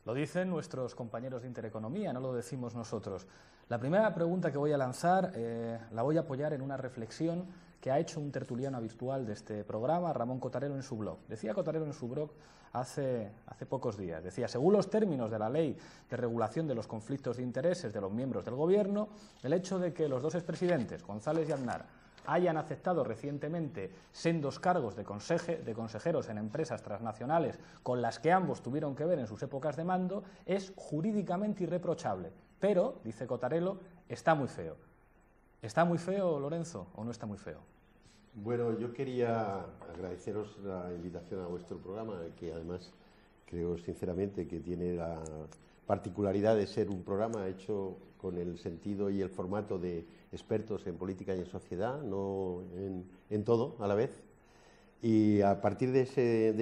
Lo dicen nuestros compañeros de Intereconomía, no lo decimos nosotros. La primera pregunta que voy a lanzar la voy a apoyar en una reflexión que ha hecho un tertuliano virtual de este programa, Ramón Cotarelo, en su blog. Decía Cotarelo en su blog hace pocos días, decía, según los términos de la Ley de Regulación de los Conflictos de Intereses de los miembros del Gobierno, el hecho de que los dos expresidentes, González y Aznar, hayan aceptado recientemente sendos cargos de consejeros en empresas transnacionales con las que ambos tuvieron que ver en sus épocas de mando, es jurídicamente irreprochable. Pero, dice Cotarelo, está muy feo. ¿Está muy feo, Lorenzo, o no está muy feo? Bueno, yo quería agradeceros la invitación a vuestro programa, que además creo sinceramente que tiene la particularidad de ser un programa hecho con el sentido y el formato de expertos en política y en sociedad, no en todo a la vez. Y a partir de ese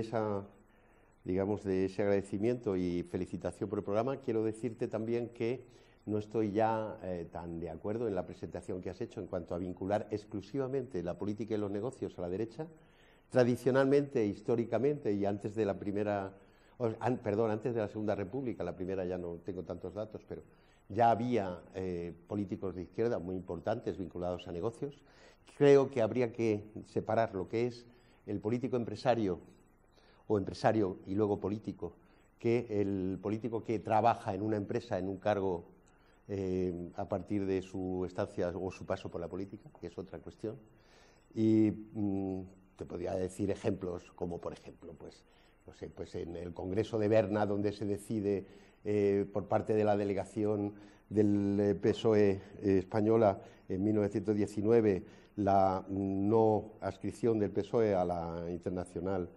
agradecimiento y felicitación por el programa, quiero decirte también que no estoy ya tan de acuerdo en la presentación que has hecho en cuanto a vincular exclusivamente la política y los negocios a la derecha. Tradicionalmente, históricamente y antes de la Segunda República, la primera ya no tengo tantos datos, pero ya había políticos de izquierda muy importantes vinculados a negocios. Creo que habría que separar lo que es el político empresario o empresario y luego político, que el político que trabaja en una empresa en un cargo a partir de su estancia o su paso por la política, que es otra cuestión. Y te podría decir ejemplos como, por ejemplo, pues en el Congreso de Berna, donde se decide por parte de la delegación del PSOE española en 1919 la no adscripción del PSOE a la internacional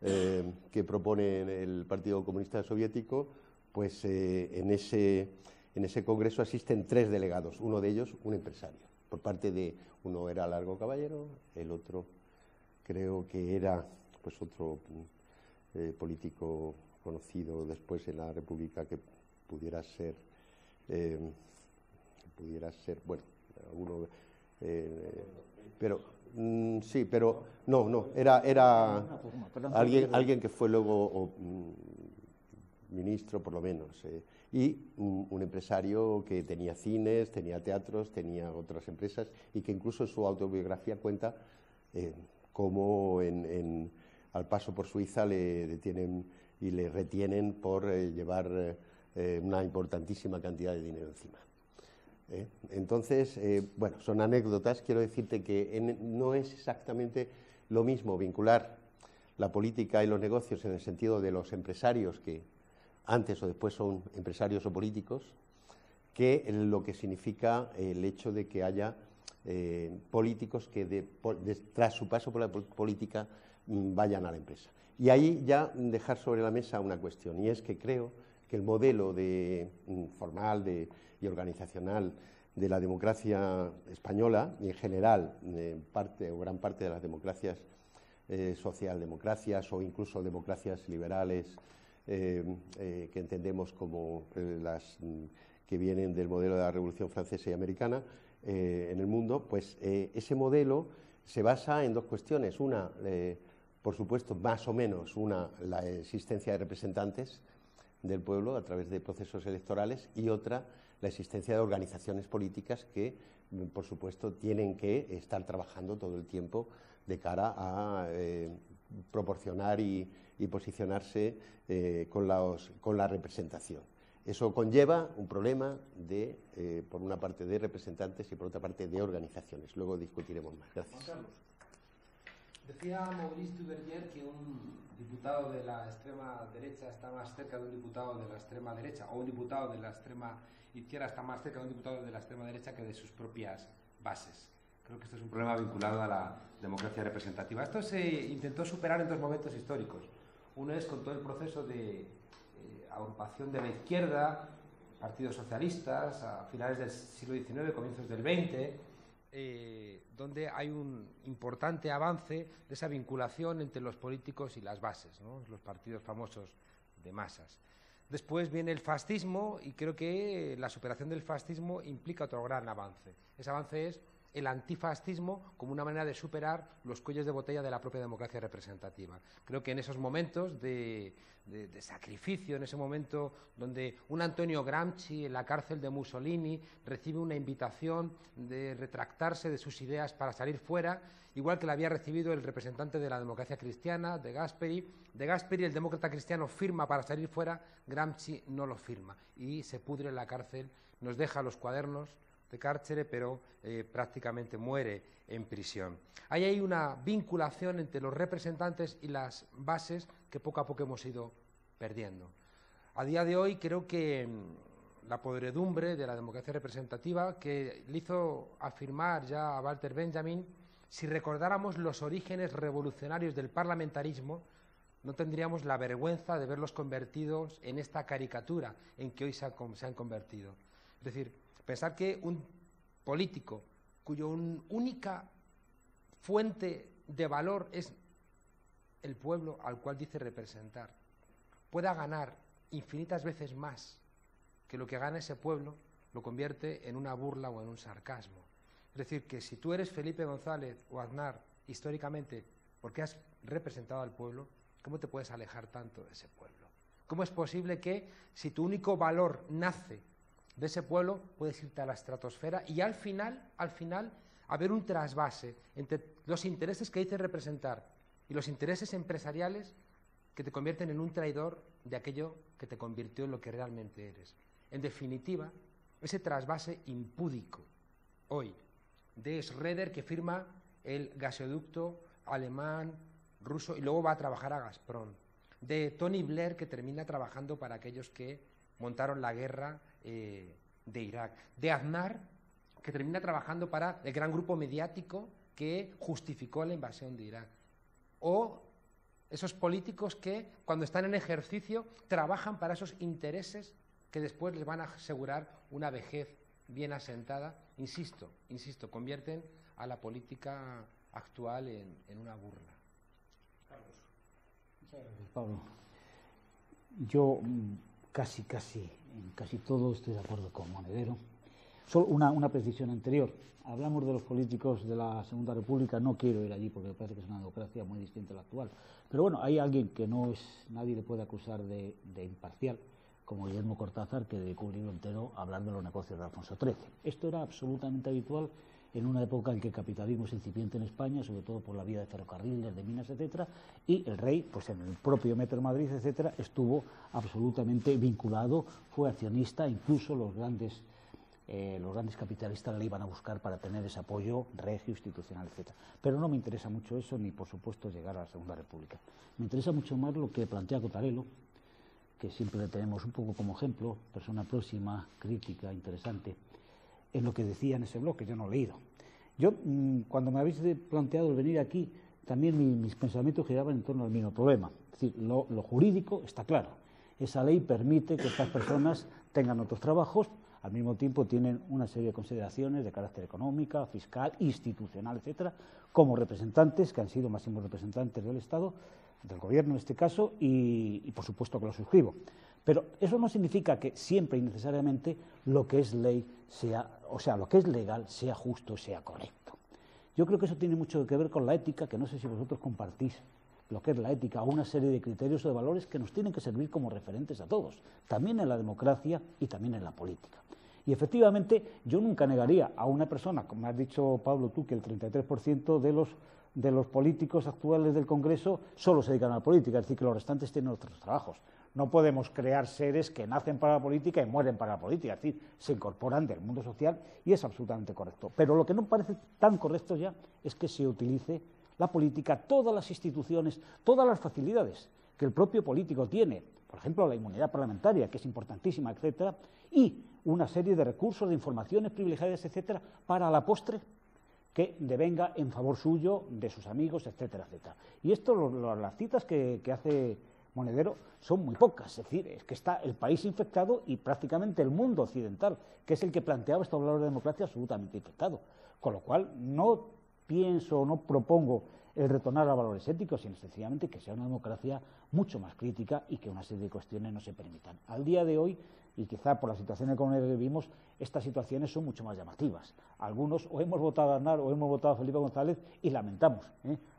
que propone el Partido Comunista Soviético, pues en ese congreso asisten 3 delegados, uno de ellos un empresario, por parte de, uno era Largo Caballero, el otro creo que era pues otro político conocido después en la República que pudiera ser, bueno, alguno, pero sí, pero no, era alguien que fue luego ministro por lo menos, y un empresario que tenía cines, tenía teatros, tenía otras empresas y que incluso en su autobiografía cuenta cómo al paso por Suiza le detienen y le retienen por llevar una importantísima cantidad de dinero encima. Entonces, bueno, son anécdotas. Quiero decirte que no es exactamente lo mismo vincular la política y los negocios en el sentido de los empresarios que antes o después son empresarios o políticos, que lo que significa el hecho de que haya políticos que tras su paso por la política vayan a la empresa. Y ahí ya dejar sobre la mesa una cuestión, y es que creo que el modelo formal y organizacional de la democracia española, y en general gran parte de las democracias socialdemocracias o incluso democracias liberales que entendemos como las que vienen del modelo de la Revolución Francesa y Americana en el mundo, pues ese modelo se basa en 2 cuestiones. Una, por supuesto, más o menos, la existencia de representantes del pueblo a través de procesos electorales, y otra, la existencia de organizaciones políticas que, por supuesto, tienen que estar trabajando todo el tiempo de cara a proporcionar y posicionarse con la representación. Eso conlleva un problema por una parte de representantes y por otra parte de organizaciones. Luego discutiremos más. Gracias. Juan Carlos, decía Maurice Duverger que un diputado de la extrema derecha está más cerca de un diputado de la extrema derecha, o un diputado de la extrema izquierda está más cerca de un diputado de la extrema derecha que de sus propias bases. Creo que esto es un problema vinculado a la democracia representativa. Esto se intentó superar en 2 momentos históricos. Uno es con todo el proceso de agrupación de la izquierda, partidos socialistas, a finales del siglo XIX, comienzos del XX, donde hay un importante avance de esa vinculación entre los políticos y las bases, ¿no? Los partidos famosos de masas. Después viene el fascismo y creo que la superación del fascismo implica otro gran avance. Ese avance es el antifascismo como una manera de superar los cuellos de botella de la propia democracia representativa. Creo que en esos momentos de sacrificio, en ese momento donde un Antonio Gramsci en la cárcel de Mussolini recibe una invitación de retractarse de sus ideas para salir fuera, igual que la había recibido el representante de la democracia cristiana, De Gasperi, el demócrata cristiano, firma para salir fuera, Gramsci no lo firma y se pudre en la cárcel, nos deja los cuadernos de Carcere, pero prácticamente muere en prisión. Ahí hay una vinculación entre los representantes y las bases que poco a poco hemos ido perdiendo. A día de hoy creo que la podredumbre de la democracia representativa, que le hizo afirmar ya a Walter Benjamin, si recordáramos los orígenes revolucionarios del parlamentarismo, no tendríamos la vergüenza de verlos convertidos en esta caricatura en que hoy se han convertido. Es decir, pensar que un político cuya única fuente de valor es el pueblo al cual dice representar, pueda ganar infinitas veces más que lo que gana ese pueblo, lo convierte en una burla o en un sarcasmo. Es decir, que si tú eres Felipe González o Aznar, históricamente, porque has representado al pueblo, ¿cómo te puedes alejar tanto de ese pueblo? ¿Cómo es posible que, si tu único valor nace de ese pueblo, puedes irte a la estratosfera y al final, haber un trasvase entre los intereses que dices representar y los intereses empresariales que te convierten en un traidor de aquello que te convirtió en lo que realmente eres? En definitiva, ese trasvase impúdico hoy de Schroeder, que firma el gasoducto alemán, ruso y luego va a trabajar a Gazprom, de Tony Blair, que termina trabajando para aquellos que montaron la guerra de Irak, de Aznar, que termina trabajando para el gran grupo mediático que justificó la invasión de Irak, o esos políticos que cuando están en ejercicio trabajan para esos intereses que después les van a asegurar una vejez bien asentada. Insisto, convierten a la política actual en una burla. Carlos. Muchas gracias, Pablo. Yo en casi todo estoy de acuerdo con Monedero. Solo una precisión anterior. Hablamos de los políticos de la Segunda República, no quiero ir allí porque me parece que es una democracia muy distinta a la actual. Pero bueno, hay alguien que nadie le puede acusar de imparcial, como Guillermo Cortázar, que dedicó un libro entero a hablar de los negocios de Alfonso XIII. Esto era absolutamente habitual en una época en que el capitalismo es incipiente en España, sobre todo por la vía de ferrocarriles, de minas, etcétera, y el rey, pues en el propio Metro de Madrid, etcétera, estuvo absolutamente vinculado, fue accionista, incluso los grandes capitalistas le iban a buscar para tener ese apoyo regio, institucional, etcétera. Pero no me interesa mucho eso, ni por supuesto llegar a la Segunda República. Me interesa mucho más lo que plantea Cottarello, que siempre le tenemos un poco como ejemplo, persona próxima, crítica, interesante, en lo que decía en ese blog, que yo no he leído. Yo, cuando me habéis planteado el venir aquí, también mis pensamientos giraban en torno al mismo problema. Es decir, lo jurídico está claro. Esa ley permite que estas personas tengan otros trabajos, al mismo tiempo tienen una serie de consideraciones de carácter económica, fiscal, institucional, etcétera, como representantes, que han sido máximos representantes del Estado, del Gobierno en este caso, y por supuesto que lo suscribo. Pero eso no significa que siempre y necesariamente lo que es ley lo que es legal sea justo, sea correcto. Yo creo que eso tiene mucho que ver con la ética, que no sé si vosotros compartís lo que es la ética, o una serie de criterios o de valores que nos tienen que servir como referentes a todos, también en la democracia y también en la política. Y efectivamente, yo nunca negaría a una persona, como has dicho Pablo tú, que el 33% de los políticos actuales del Congreso solo se dedican a la política, es decir, que los restantes tienen otros trabajos. No podemos crear seres que nacen para la política y mueren para la política, es decir, se incorporan del mundo social y es absolutamente correcto. Pero lo que no parece tan correcto ya es que se utilice la política, todas las instituciones, todas las facilidades que el propio político tiene, por ejemplo, la inmunidad parlamentaria, que es importantísima, etcétera, y una serie de recursos, de informaciones privilegiadas, etcétera, para a la postre que devenga en favor suyo, de sus amigos, etcétera, etcétera. Y esto, las citas que hace Monedero son muy pocas, es decir, es que está el país infectado y prácticamente el mundo occidental, que es el que planteaba estos valores de democracia, absolutamente infectado. Con lo cual, no pienso, no propongo el retornar a valores éticos, sino sencillamente que sea una democracia mucho más crítica y que una serie de cuestiones no se permitan. Al día de hoy, y quizá por la situación económica que vivimos, estas situaciones son mucho más llamativas. Algunos o hemos votado a Aznar o hemos votado a Felipe González y lamentamos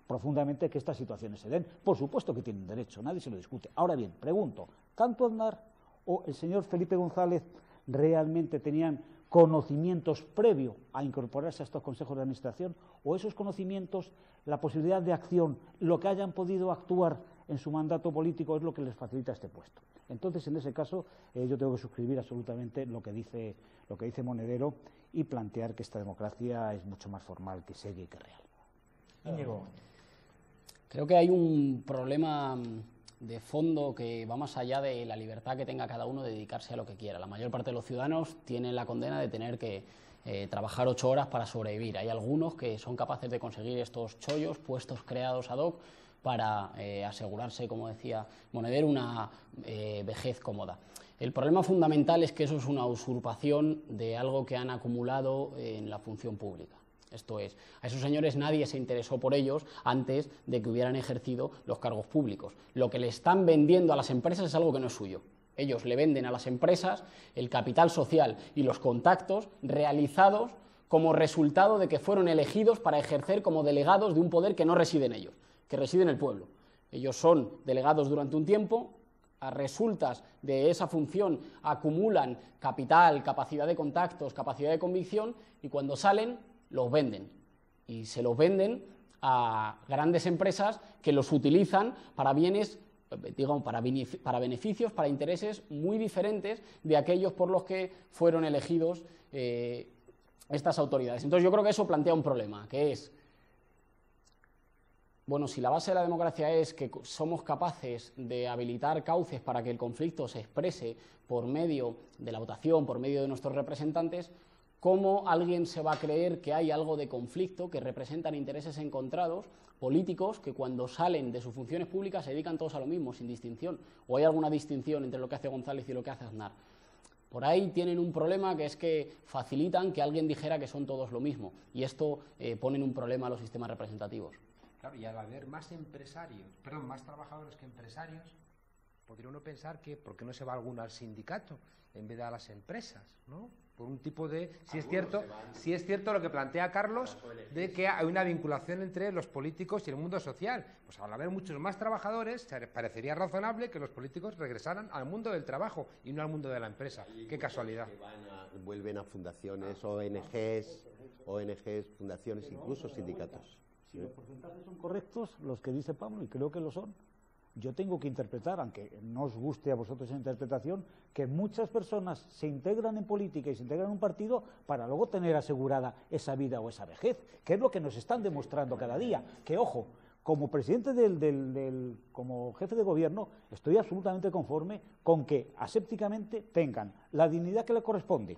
profundamente que estas situaciones se den. Por supuesto que tienen derecho, nadie se lo discute. Ahora bien, pregunto, ¿tanto Aznar o el señor Felipe González realmente tenían conocimientos previo a incorporarse a estos consejos de administración, o esos conocimientos, la posibilidad de acción, lo que hayan podido actuar en su mandato político es lo que les facilita este puesto? Entonces, en ese caso, yo tengo que suscribir absolutamente lo que dice Monedero y plantear que esta democracia es mucho más formal que seria y que real. Íñigo. Creo que hay un problema de fondo que va más allá de la libertad que tenga cada uno de dedicarse a lo que quiera. La mayor parte de los ciudadanos tienen la condena de tener que trabajar 8 horas para sobrevivir. Hay algunos que son capaces de conseguir estos chollos, puestos creados ad hoc, para asegurarse, como decía Monedero, una vejez cómoda. El problema fundamental es que eso es una usurpación de algo que han acumulado en la función pública. Esto es, a esos señores nadie se interesó por ellos antes de que hubieran ejercido los cargos públicos. Lo que le están vendiendo a las empresas es algo que no es suyo. Ellos le venden a las empresas el capital social y los contactos realizados como resultado de que fueron elegidos para ejercer como delegados de un poder que no reside en ellos, que reside en el pueblo. Ellos son delegados durante un tiempo, a resultas de esa función acumulan capital, capacidad de contactos, capacidad de convicción, y cuando salen los venden, y se los venden a grandes empresas que los utilizan para bienes, digamos, para beneficios, para intereses muy diferentes de aquellos por los que fueron elegidos estas autoridades. Entonces yo creo que eso plantea un problema, que es, bueno, si la base de la democracia es que somos capaces de habilitar cauces para que el conflicto se exprese por medio de la votación, por medio de nuestros representantes, ¿cómo alguien se va a creer que hay algo de conflicto, que representan intereses encontrados, políticos, que cuando salen de sus funciones públicas se dedican todos a lo mismo, sin distinción? ¿O hay alguna distinción entre lo que hace González y lo que hace Aznar? Por ahí tienen un problema, que es que facilitan que alguien dijera que son todos lo mismo, y esto pone en un problema a los sistemas representativos. Claro, y al haber más trabajadores que empresarios, podría uno pensar que ¿por qué no se va alguno al sindicato en vez de a las empresas, ¿no? Por un tipo de... Si es cierto lo que plantea Carlos, de que hay una vinculación entre los políticos y el mundo social. Pues al haber muchos más trabajadores, parecería razonable que los políticos regresaran al mundo del trabajo y no al mundo de la empresa. Qué casualidad. Vuelven a fundaciones, ONGs, fundaciones, incluso sindicatos. Si los porcentajes son correctos, los que dice Pablo, y creo que lo son, yo tengo que interpretar, aunque no os guste a vosotros esa interpretación, que muchas personas se integran en política y se integran en un partido para luego tener asegurada esa vida o esa vejez, que es lo que nos están demostrando cada día. Que, ojo, como presidente como jefe de gobierno, estoy absolutamente conforme con que asépticamente tengan la dignidad que le corresponde,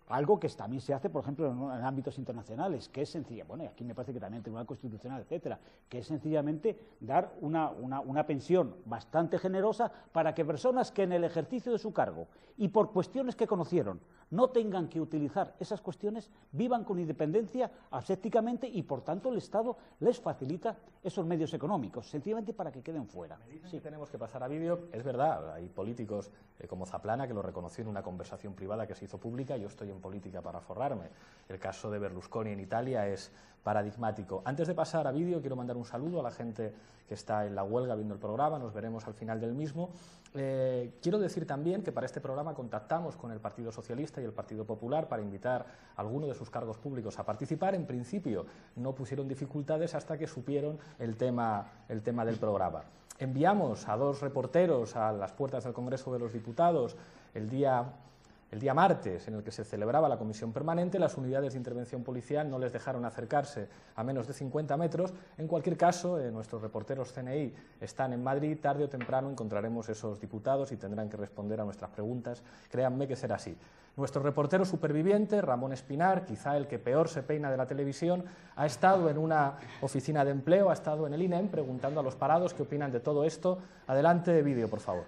algo que también se hace, por ejemplo, en ámbitos internacionales, que es sencilla, bueno, y aquí me parece que también el Tribunal Constitucional, etcétera, que es sencillamente dar una pensión bastante generosa para que personas que en el ejercicio de su cargo y por cuestiones que conocieron no tengan que utilizar esas cuestiones, vivan con independencia asépticamente, y por tanto el Estado les facilita esos medios económicos, sencillamente para que queden fuera. Sí, tenemos que pasar a vídeo. Es verdad, hay políticos como Zaplana que lo reconoció en una conversación privada que se hizo pública. Yo estoy en política para forrarme. El caso de Berlusconi en Italia es paradigmático. Antes de pasar a vídeo, quiero mandar un saludo a la gente que está en la huelga viendo el programa. Nos veremos al final del mismo. Quiero decir también que para este programa contactamos con el Partido Socialista y el Partido Popular para invitar a alguno de sus cargos públicos a participar. En principio no pusieron dificultades hasta que supieron el tema del programa. Enviamos a 2 reporteros a las puertas del Congreso de los Diputados el día martes, en el que se celebraba la comisión permanente. Las unidades de intervención policial no les dejaron acercarse a menos de 50 metros. En cualquier caso, nuestros reporteros CNI están en Madrid. Tarde o temprano encontraremos esos diputados y tendrán que responder a nuestras preguntas. Créanme que será así. Nuestro reportero superviviente, Ramón Espinar, quizá el que peor se peina de la televisión, ha estado en una oficina de empleo, ha estado en el INEM preguntando a los parados qué opinan de todo esto. Adelante, vídeo, por favor.